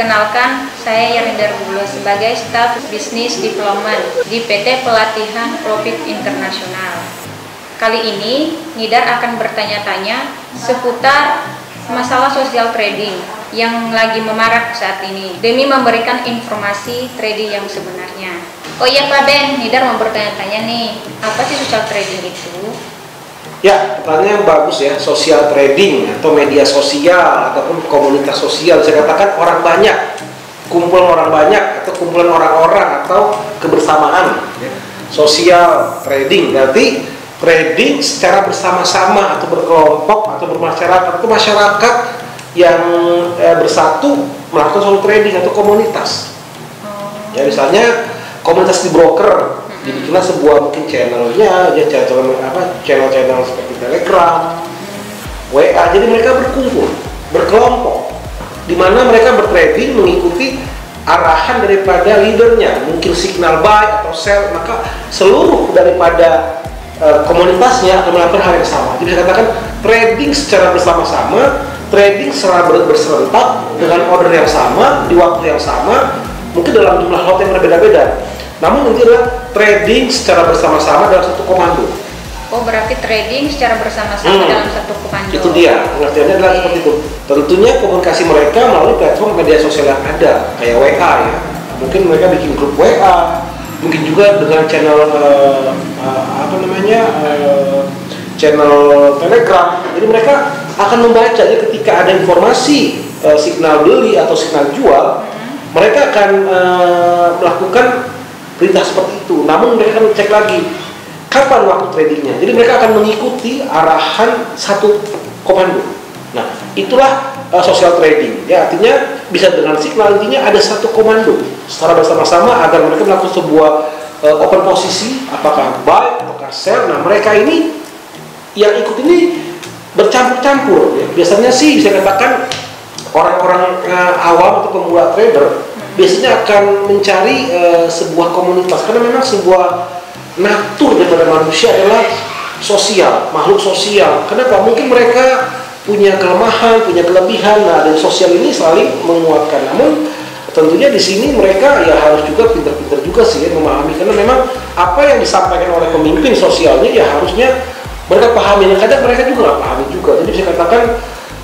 Perkenalkan, saya Yarinda Rubulo sebagai Staf Business Development di PT Pelatihan Profit Internasional. Kali ini, Nidar akan bertanya-tanya seputar masalah social trading yang lagi memarak saat ini, demi memberikan informasi trading yang sebenarnya. Oh iya Pak Ben, Nidar mau bertanya-tanya nih, apa sih social trading itu? Ya, pertanyaan yang bagus ya. Social trading atau media sosial ataupun komunitas sosial, saya katakan orang banyak, kumpulan orang banyak atau kumpulan orang-orang atau kebersamaan ya. Social trading berarti trading secara bersama-sama atau berkelompok atau bermasyarakat atau masyarakat yang bersatu melakukan social trading atau komunitas. Ya, misalnya komunitas di broker, dibikinlah sebuah mungkin channelnya, ya channel seperti Telegram, WA. Jadi mereka berkumpul, berkelompok, di mana mereka bertrading mengikuti arahan daripada leadernya, mungkin signal buy atau sell, maka seluruh daripada komunitasnya akan melakukan hal yang sama. Jadi saya katakan trading secara bersama-sama, trading secara berserentak dengan order yang sama di waktu yang sama, mungkin dalam jumlah lot yang berbeda-beda. Namun ini adalah trading secara bersama-sama dalam satu komando. Oh, berarti trading secara bersama-sama dalam satu komando. Itu dia, pengertiannya adalah seperti itu. Tentunya komunikasi mereka melalui platform media sosial yang ada, kayak WA ya. Mungkin mereka bikin grup WA, mungkin juga dengan channel channel Telegram. Jadi mereka akan membaca ya, ketika ada informasi signal beli atau signal jual, mereka akan melakukan perintah seperti itu. Namun mereka akan cek lagi kapan waktu tradingnya. Jadi mereka akan mengikuti arahan satu komando. Nah, itulah social trading. Ya, artinya bisa dengan signal, intinya ada satu komando secara bersama-sama agar mereka melakukan sebuah open posisi, apakah buy ataukah sell. Nah, mereka ini yang ikut ini bercampur-campur. Ya. Biasanya sih bisa katakan orang-orang awam atau pemula trader biasanya akan mencari sebuah komunitas, karena memang sebuah natur daripada manusia adalah sosial, makhluk sosial. Kenapa? Mungkin mereka punya kelemahan, punya kelebihan. Nah, dari sosial ini saling menguatkan. Namun tentunya di sini mereka ya harus juga pintar-pintar juga sih ya, memahami, karena memang apa yang disampaikan oleh pemimpin sosialnya ya harusnya mereka pahami. Dan kadang mereka juga nggak pahami juga. Jadi bisa katakan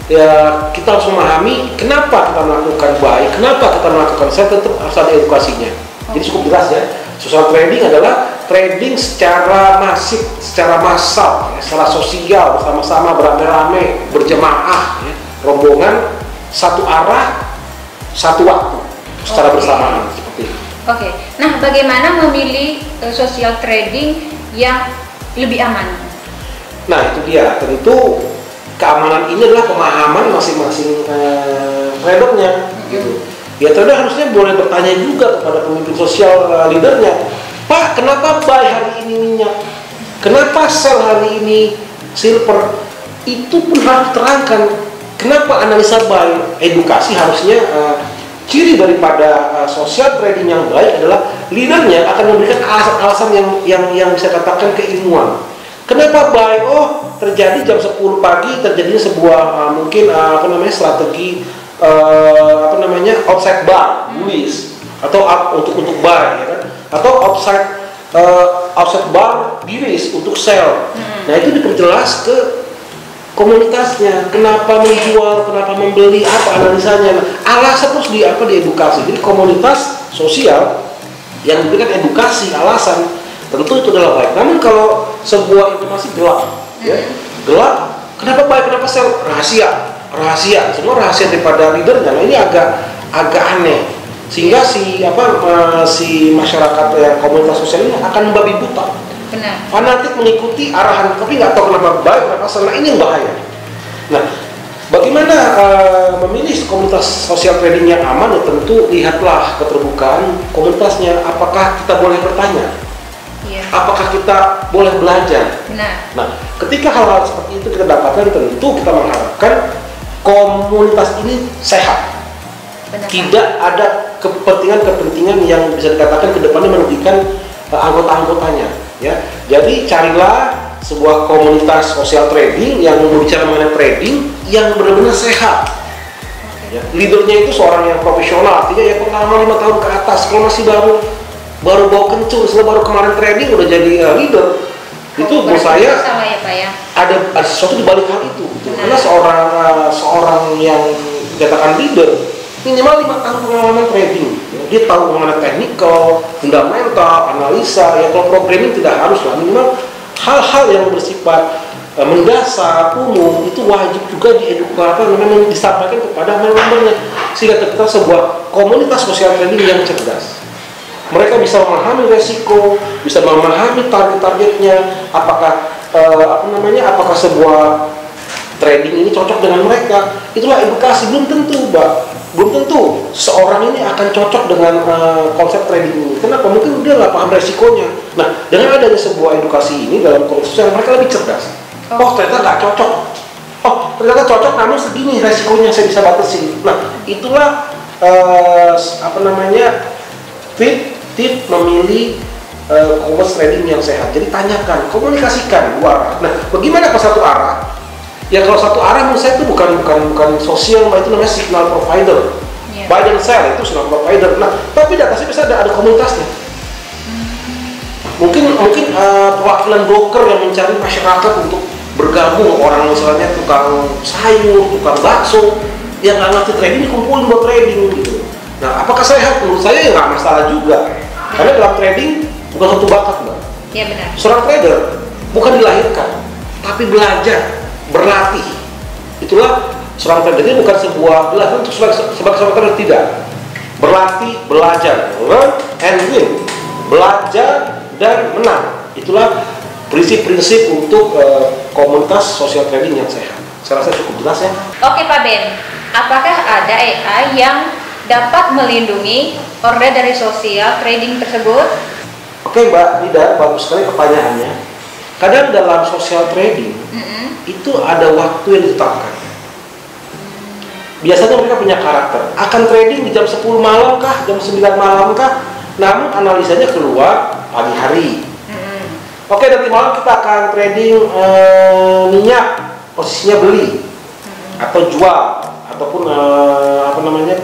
ya kita harus memahami kenapa kita melakukan buy, kenapa kita melakukan sell, tetap harus ada edukasinya. Jadi cukup jelas ya. Social trading adalah trading secara masif, secara massal, ya, secara sosial, bersama-sama, beramai-ramai, berjemaah, ya, rombongan, satu arah, satu waktu, secara bersamaan seperti itu. Oke. Nah, bagaimana memilih social trading yang lebih aman? Nah, itu dia. Tentu keamanan ini adalah pemahaman masing-masing tradernya, gitu. Ya, trader harusnya boleh bertanya juga kepada pemimpin sosial leadernya, Pak, kenapa buy hari ini minyak? Kenapa sell hari ini silver? Itu pun harus terangkan. Kenapa analisa buy? Edukasi harusnya ciri daripada social trading yang baik adalah leadernya akan memberikan alasan-alasan yang bisa katakan keilmuan. Kenapa buy? Oh, terjadi jam 10 pagi terjadinya sebuah mungkin strategi outside bar, bullish, atau untuk buy, ya kan? Atau outside bar bearish untuk sell. Nah, itu diperjelas ke komunitasnya. Kenapa menjual, kenapa membeli, apa analisanya. Nah, alasan terus diedukasi. Jadi komunitas sosial yang diberikan edukasi, alasan, tentu itu adalah baik. Namun kalau sebuah informasi gelap, ya, gelap, kenapa buy, kenapa sell, rahasia, semua rahasia daripada leadernya. Nah, ini agak aneh, sehingga si masyarakat komunitas sosial ini akan membabi buta. Benar. Fanatik mengikuti arahan, tapi nggak tahu kenapa baik, kenapa salah. Ini yang bahaya. Nah, bagaimana memilih komunitas sosial trading yang aman? Ya, tentu lihatlah keterbukaan komunitasnya. Apakah kita boleh bertanya? Iya. Apakah kita boleh belajar? Benar. Nah, ketika hal-hal seperti itu kita dapatkan, tentu kita mengharapkan komunitas ini sehat. Benar. Tidak ada kepentingan-kepentingan yang bisa dikatakan ke depannya merugikan anggota-anggotanya, ya. Jadi carilah sebuah komunitas sosial trading yang berbicara mengenai trading yang benar-benar sehat. Ya, leadernya itu seorang yang profesional, artinya ya pengalaman 5 tahun ke atas. Kalau masih baru bawa kencur, setelah baru kemarin trading udah jadi leader, itu menurut saya salah ya Pak ya? Ada sesuatu di balik hal itu. Gitu. Karena seorang yang dikatakan leader minimal 5 tahun pengalaman trading. Ya, dia tahu mengenai technical, fundamental, analisa. Ya kalau programming tidak harus lah, minimal hal-hal yang bersifat mendasar, umum itu wajib juga disampaikan kepada membernya sehingga tercipta sebuah komunitas sosial trading yang cerdas. Mereka bisa memahami resiko, bisa memahami target-targetnya, apakah apakah sebuah trading ini cocok dengan mereka. Itulah edukasi. Belum tentu, Mbak. Belum tentu seorang ini akan cocok dengan konsep trading ini. Kenapa? Mungkin dia nggak paham resikonya. Nah, dengan adanya sebuah edukasi ini dalam komunitas sosial, mereka lebih cerdas. Oh, ternyata nggak cocok. Oh, ternyata cocok, namun segini resikonya saya bisa batasi. Nah, itulah tip memilih komunitas trading yang sehat. Jadi tanyakan, komunikasikan dua arah. Nah, bagaimana ke satu arah? Ya kalau satu arah menurut saya itu bukan sosial, itu namanya signal provider. Yeah. Buy dan sell itu signal provider. Nah, tapi di atasnya bisa ada komunitasnya. Mungkin perwakilan broker yang mencari masyarakat untuk bergabung, orang misalnya tukang sayur, tukang bakso yang nggak ngerti trading dikumpulin buat trading gitu. Nah, apakah sehat? Menurut saya ya nggak masalah juga. Karena dalam trading bukan suatu bakat, Mbak. Iya benar. Seorang trader bukan dilahirkan, tapi belajar, berlatih. Itulah seorang trader. Ini bukan sebuah gelar untuk sebagai seorang trader, tidak. Berlatih, belajar, learn and win. Belajar dan menang. Itulah prinsip-prinsip untuk komunitas sosial trading yang sehat. Saya rasa cukup jelas ya. Oke Pak Ben, apakah ada AI yang dapat melindungi order dari sosial trading tersebut? Oke Mbak Nida, bagus sekali pertanyaannya. Kadang dalam sosial trading itu ada waktu yang ditetapkan. Biasanya mereka punya karakter. Akan trading di jam 10 malam kah, jam 9 malam kah? Namun analisanya keluar pagi hari. Oke, nanti malam kita akan trading minyak, posisinya beli atau jual, ataupun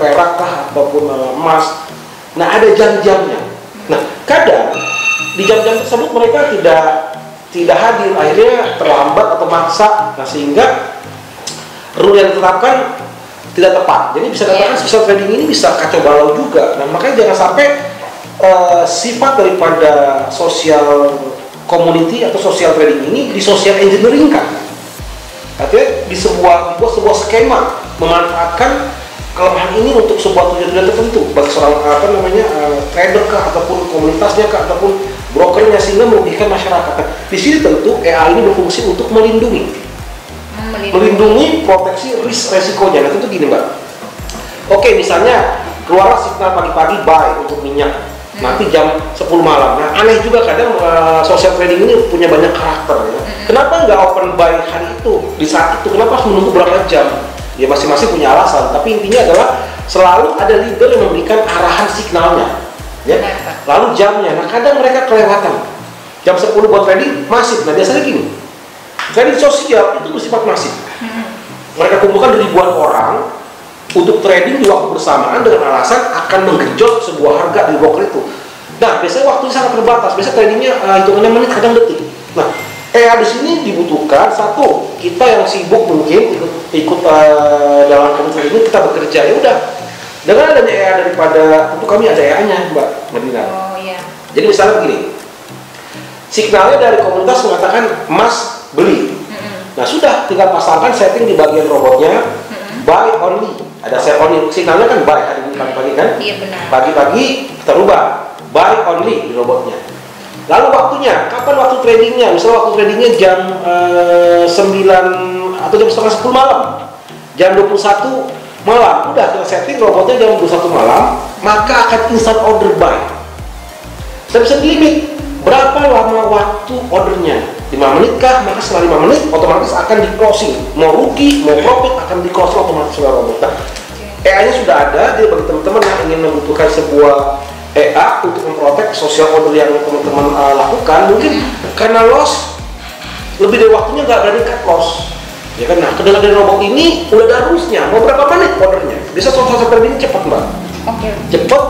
perak kah, ataupun emas. Nah, ada jam-jamnya. Nah, kadang di jam-jam tersebut mereka tidak hadir, akhirnya terlambat atau maksa, nah sehingga rule yang ditetapkan tidak tepat. Jadi bisa dikatakan social trading ini bisa kacau balau juga. Nah, makanya jangan sampai sifat daripada sosial community atau social trading ini di social engineering kan. Artinya di sebuah skema memanfaatkan kelemahan ini untuk sebuah tujuan tertentu bagi seorang trader kah, ataupun komunitasnya kah, ataupun brokernya, sehingga merugikan masyarakat. Nah, di sini tentu AI ini berfungsi untuk melindungi proteksi resikonya. Nah, tentu gini Mbak. Oke, misalnya keluar signal pagi-pagi buy untuk minyak. Nanti jam 10 malam. Nah, aneh juga kadang social trading ini punya banyak karakter ya. Kenapa nggak open buy hari itu, di saat itu? Kenapa harus menunggu berapa jam? Ya masing-masing punya alasan, tapi intinya adalah selalu ada leader yang memberikan arahan signalnya ya. Lalu jamnya, nah kadang mereka kelewatan. Jam 10 buat trading masif. Nah, biasanya gini, trading sosial itu bersifat masif. Mereka kumpulkan ribuan orang untuk trading di waktu bersamaan dengan alasan akan menggenjot sebuah harga di broker itu. Nah, biasanya waktunya sangat terbatas. Biasanya tradingnya hitungannya menit, kadang detik. Nah, di sini dibutuhkan satu, kita yang sibuk mungkin ikut dalam komunitas ini, kita bekerja ya udah. Dengan adanya AI daripada, tentu kami ada AI-nya, Mbak Medina. Oh iya. Jadi misalnya begini, signalnya dari komunitas mengatakan emas beli. Nah, sudah tinggal pasangkan setting di bagian robotnya, buy only. Ada sell only, signalnya kan buy hari ini pagi-pagi kan? Iya benar. Pagi-pagi kita rubah buy only di robotnya. Lalu waktunya, kapan waktu tradingnya? Misalnya waktu tradingnya jam 9 atau jam setengah 10 malam, jam 21 malam. Udah kita setting robotnya jam 21 malam, maka akan instant order buy. Saya bisa limit berapa lama waktu ordernya. 5 menit kah? Maka setelah 5 menit otomatis akan di closing. Mau rugi, mau profit akan di close otomatis oleh robot. Nah, AI-nya sudah ada. Jadi bagi teman-teman yang ingin membutuhkan sebuah AI untuk memprotek social order yang teman-teman lakukan, mungkin karena loss lebih dari waktunya nggak berani cut loss. Ya kan, nah dengan robot ini udah ada rules-nya, mau berapa menit ordernya. Bisa software trading cepat Mbak. Oke. Cepat,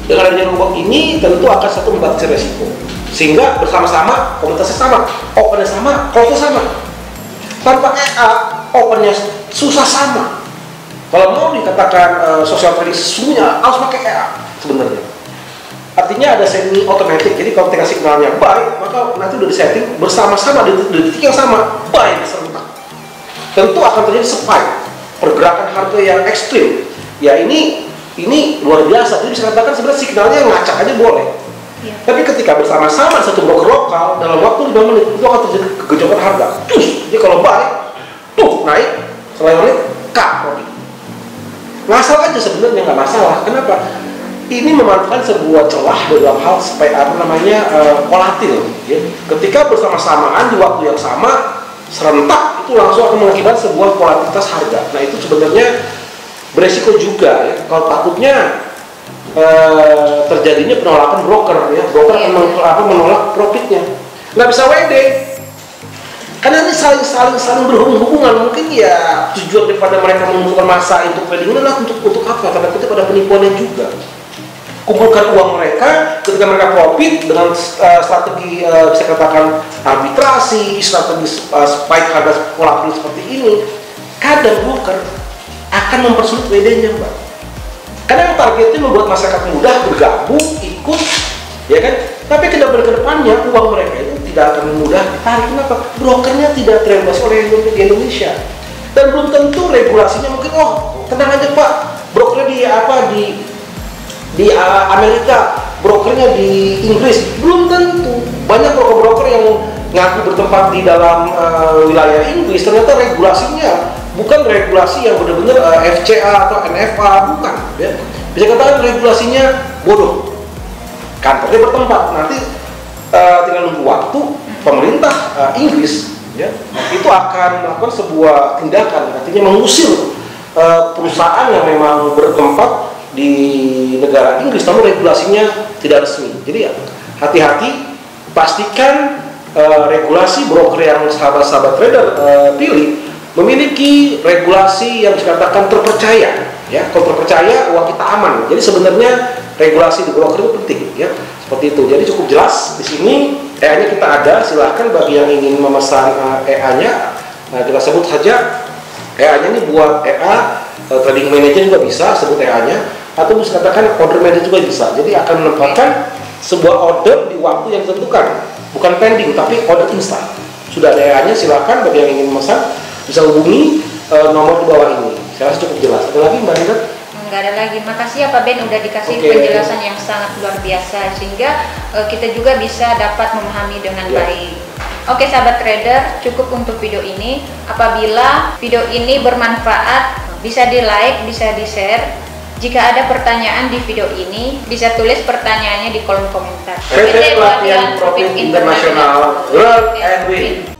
dengan adanya robot ini tentu akan satu membatasi resiko. Sehingga bersama-sama, komunitasnya sama, opennya sama, close-nya sama. Tanpa EA, opennya susah sama. Kalau mau dikatakan social trading sesungguhnya harus pakai EA sebenarnya. Artinya ada semi otomatis, jadi kalau ketika signalnya buy, maka nanti udah disetting bersama-sama di detik yang sama, buy serentak. Tentu akan terjadi spike, pergerakan harga yang ekstrim. Ya ini luar biasa, jadi bisa katakan sebenarnya signalnya ngacak aja boleh. Ya. Tapi ketika bersama-sama satu broker lokal dalam waktu 5 menit itu akan terjadi kegejokan harga. Jadi kalau buy, naik, setelah menit, profit. Ngasal aja sebenarnya nggak masalah. Kenapa? Ini memanfaatkan sebuah celah dalam hal supaya volatil. Ya. Ketika bersama-samaan di waktu yang sama, serentak itu langsung akan mengakibatkan sebuah volatilitas harga. Nah itu sebenarnya beresiko juga. Ya. Kalau takutnya terjadinya penolakan broker, ya broker akan menolak profitnya. Nggak bisa WD. Karena ini saling berhubungan. Mungkin ya tujuan daripada mereka mengumpulkan massa untuk trading adalah untuk apa? Karena kita pada penipuannya juga. Kumpulkan uang mereka, ketika mereka profit dengan strategi bisa katakan arbitrasi, strategi spike harga volatil seperti ini, kadang broker akan mempersulit WD-nya, Mbak. Karena yang targetnya membuat masyarakat mudah bergabung, ikut, ya kan? Tapi ke depannya uang mereka itu tidak akan mudah ditarik. Kenapa? Brokernya tidak teregulasi oleh Indonesia, dan belum tentu regulasinya mungkin tenang aja Pak, brokernya di Amerika, brokernya di Inggris, belum tentu. Banyak broker-broker yang ngaku bertempat di dalam wilayah Inggris, ternyata regulasinya bukan regulasi yang benar-benar FCA atau NFA, bukan. Ya. Bisa katakan regulasinya bodoh. Kantornya bertempat, nanti tinggal nunggu waktu pemerintah Inggris, ya, itu akan melakukan sebuah tindakan, artinya mengusir perusahaan yang memang bertempat di negara Inggris, namun regulasinya tidak resmi. Jadi ya hati-hati, pastikan regulasi broker yang sahabat-sahabat trader pilih memiliki regulasi yang dikatakan terpercaya. Ya, kalau terpercaya uang kita aman. Jadi sebenarnya regulasi di broker itu penting, ya seperti itu. Jadi cukup jelas di sini EA-nya kita ada. Silahkan bagi yang ingin memesan EA-nya, kita sebut saja EA-nya ini buat EA trading manager juga bisa sebut EA-nya, atau bisa katakan order manager juga bisa. Jadi akan menempatkan sebuah order di waktu yang ditentukan, bukan pending tapi order instan. Sudah ada EA-nya, silakan bagi yang ingin memesan bisa hubungi nomor di bawah ini. Saya rasa cukup jelas. Ada lagi Mbak Nina? Nggak ada lagi. Makasih ya Pak Ben udah dikasih penjelasan yang sangat luar biasa, sehingga kita juga bisa dapat memahami dengan baik. Oke sahabat trader, cukup untuk video ini. Apabila video ini bermanfaat, bisa di like, bisa di share. Jika ada pertanyaan di video ini, bisa tulis pertanyaannya di kolom komentar. PT Pelatihan Profit Internasional, Learn and Win.